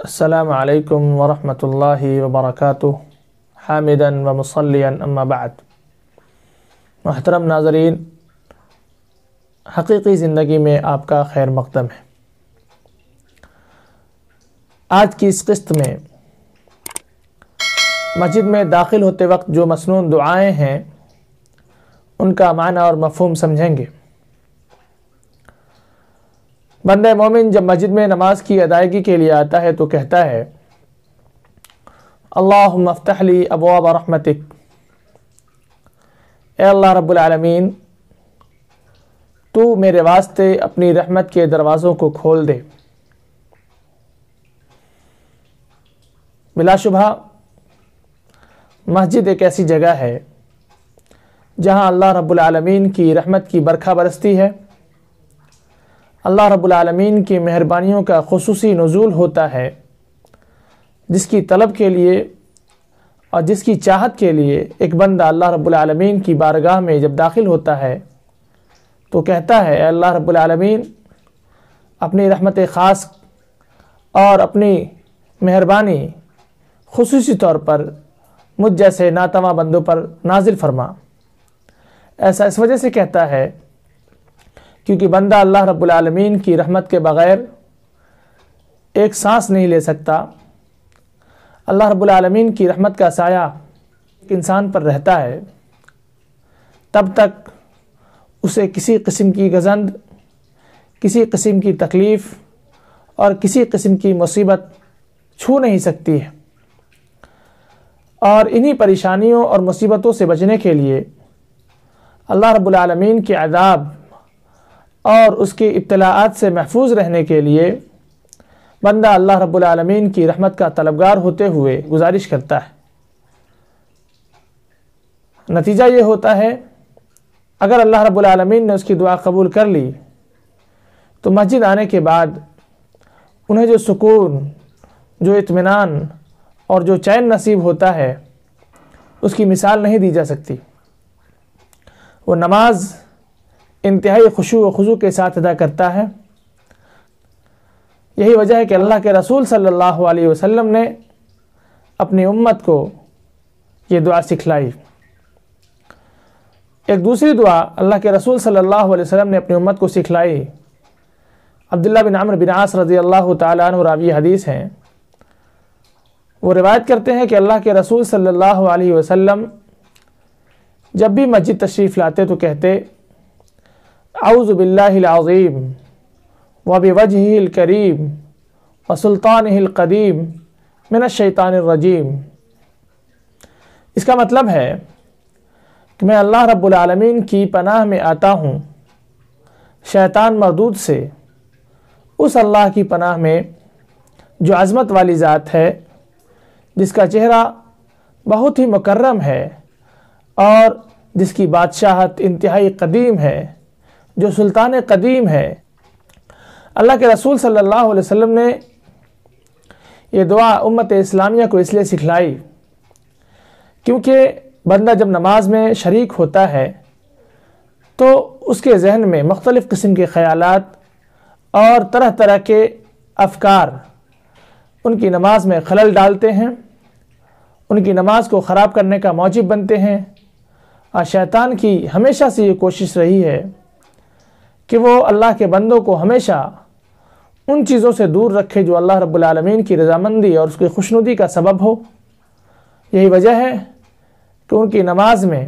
السلام علیکم ورحمۃ اللہ وبرکاتہ حامدا و مصلیا اما بعد۔ محترم ناظرین، حقیقی زندگی میں آپ کا خیر مقدم ہے۔ آج کی اس قسط میں مسجد میں داخل ہوتے وقت جو مسنون دعائیں ہیں ان کا معنی اور مفہوم سمجھیں گے۔ بندہ مومن جب مسجد میں نماز کی ادائیگی کے لیے آتا ہے تو کہتا ہے اللہم افتح لی ابواب رحمتک، اے اللہ رب العالمین تو میرے واسطے اپنی رحمت کے دروازوں کو کھول دے۔ بلا شبہ مسجد ایک ایسی جگہ ہے جہاں اللہ رب العالمین کی رحمت کی برکھا برستی ہے، اللہ رب العالمین کی مہربانیوں کا خصوصی نزول ہوتا ہے، جس کی طلب کے لیے اور جس کی چاہت کے لیے ایک بندہ اللہ رب العالمین کی بارگاہ میں جب داخل ہوتا ہے تو کہتا ہے اے اللہ رب العالمین اپنی رحمت خاص اور اپنی مہربانی خصوصی طور پر مجھ جیسے ناتواں بندوں پر نازل فرما۔ ایسا اس وجہ سے کہتا ہے کیونکہ بندہ اللہ رب العالمین کی رحمت کے بغیر ایک سانس نہیں لے سکتا۔ اللہ رب العالمین کی رحمت کا سایہ انسان پر رہتا ہے تب تک اسے کسی قسم کی گزند، کسی قسم کی تکلیف اور کسی قسم کی مصیبت چھو نہیں سکتی ہے، اور انہی پریشانیوں اور مصیبتوں سے بچنے کے لیے اللہ رب العالمین کے عذاب اور اس کی ابتلاءات سے محفوظ رہنے کے لیے بندہ اللہ رب العالمین کی رحمت کا طلبگار ہوتے ہوئے گزارش کرتا ہے۔ نتیجہ یہ ہوتا ہے اگر اللہ رب العالمین نے اس کی دعا قبول کر لی تو مسجد آنے کے بعد انہیں جو سکون، جو اطمینان اور جو چین نصیب ہوتا ہے اس کی مثال نہیں دی جا سکتی۔ وہ نماز انتہائی خشوع و خضوع کے ساتھ ادا کرتا ہے۔ یہی وجہ ہے کہ اللہ کے رسول صلی اللہ علیہ وسلم نے اپنی امت کو یہ دعا سکھلائی۔ ایک دوسری دعا اللہ کے رسول صلی اللہ علیہ وسلم نے اپنی امت کو سکھلائی۔ عبداللہ بن عمرو بن عاص رضی اللہ تعالیٰ عنہ راوی حدیث ہیں، وہ روایت کرتے ہیں کہ اللہ کے رسول صلی اللہ علیہ وسلم جب بھی مسجد تشریف لاتے تو کہتے اعوذ باللہ العظیم وبوجہہ الکریم وسلطانہ القدیم من الشیطان الرجیم۔ اس کا مطلب ہے کہ میں اللہ رب العالمین کی پناہ میں آتا ہوں شیطان مردود سے، اس اللہ کی پناہ میں جو عظمت والی ذات ہے، جس کا چہرہ بہت ہی مکرم ہے اور جس کی بادشاہت انتہائی قدیم ہے، جو سلطان قدیم ہے۔ اللہ کے رسول صلی اللہ علیہ وسلم نے یہ دعا امت اسلامیہ کو اس لیے سکھلائی کیونکہ بندہ جب نماز میں شریک ہوتا ہے تو اس کے ذہن میں مختلف قسم کے خیالات اور طرح طرح کے افکار ان کی نماز میں خلل ڈالتے ہیں، ان کی نماز کو خراب کرنے کا موجب بنتے ہیں، اور شیطان کی ہمیشہ سے یہ کوشش رہی ہے کہ وہ اللہ کے بندوں کو ہمیشہ ان چیزوں سے دور رکھے جو اللہ رب العالمین کی رضامندی اور اس کی خوشنودی کا سبب ہو۔ یہی وجہ ہے کہ ان کی نماز میں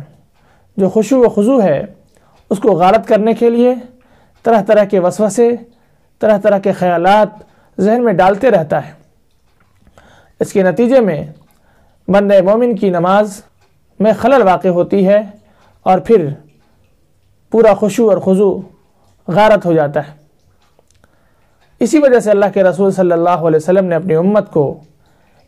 جو خشوع و خضوع ہے اس کو غارت کرنے کے لیے طرح طرح کے وسوسے، طرح طرح کے خیالات ذہن میں ڈالتے رہتا ہے۔ اس کے نتیجے میں بندہ مومن کی نماز میں خلل واقع ہوتی ہے اور پھر پورا خشوع اور خضوع غارت ہو جاتا ہے۔ اسی وجہ سے اللہ کے رسول صلی اللہ علیہ وسلم نے اپنی امت کو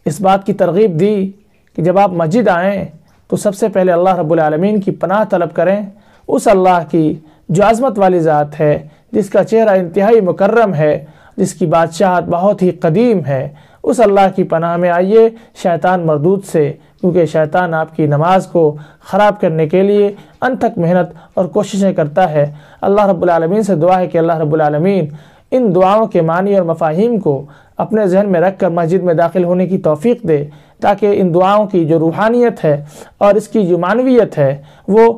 اس بات کی ترغیب دی کہ جب آپ مسجد آئیں تو سب سے پہلے اللہ رب العالمین کی پناہ طلب کریں، اس اللہ کی جو عظمت والی ذات ہے، جس کا چہرہ انتہائی مکرم ہے، جس کی بادشاہت بہت ہی قدیم ہے، اس اللہ کی پناہ میں آئیے شیطان مردود سے، کیونکہ شیطان آپ کی نماز کو خراب کرنے کے لیے انتھک محنت اور کوششیں کرتا ہے۔ اللہ رب العالمین سے دعا ہے کہ اللہ رب العالمین ان دعاؤں کے معنی اور مفاہیم کو اپنے ذہن میں رکھ کر مسجد میں داخل ہونے کی توفیق دے، تاکہ ان دعاؤں کی جو روحانیت ہے اور اس کی جو معنویت ہے وہ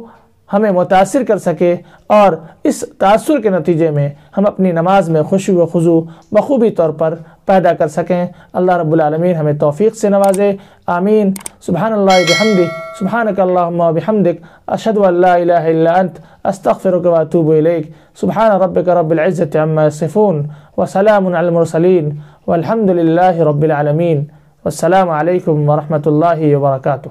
ہمیں متاثر کر سکے، اور اس تاثر کے نتیجے میں ہم اپنی نماز میں خشوع و خضوع بخوبی طور پر پیدا کر سکیں۔ اللہ رب العالمین ہمیں توفیق سے نوازے، آمین۔ سبحان اللہ بحمدہ، سبحانک اللہم و بحمدک، اشہد ان لا الہ الا انت، استغفرک و اتوب الیک۔ سبحان ربک رب العزة عما یصفون، وسلام علی المرسلین، والحمد للہ رب العالمین۔ والسلام علیکم ورحمۃ اللہ وبرکاتہ۔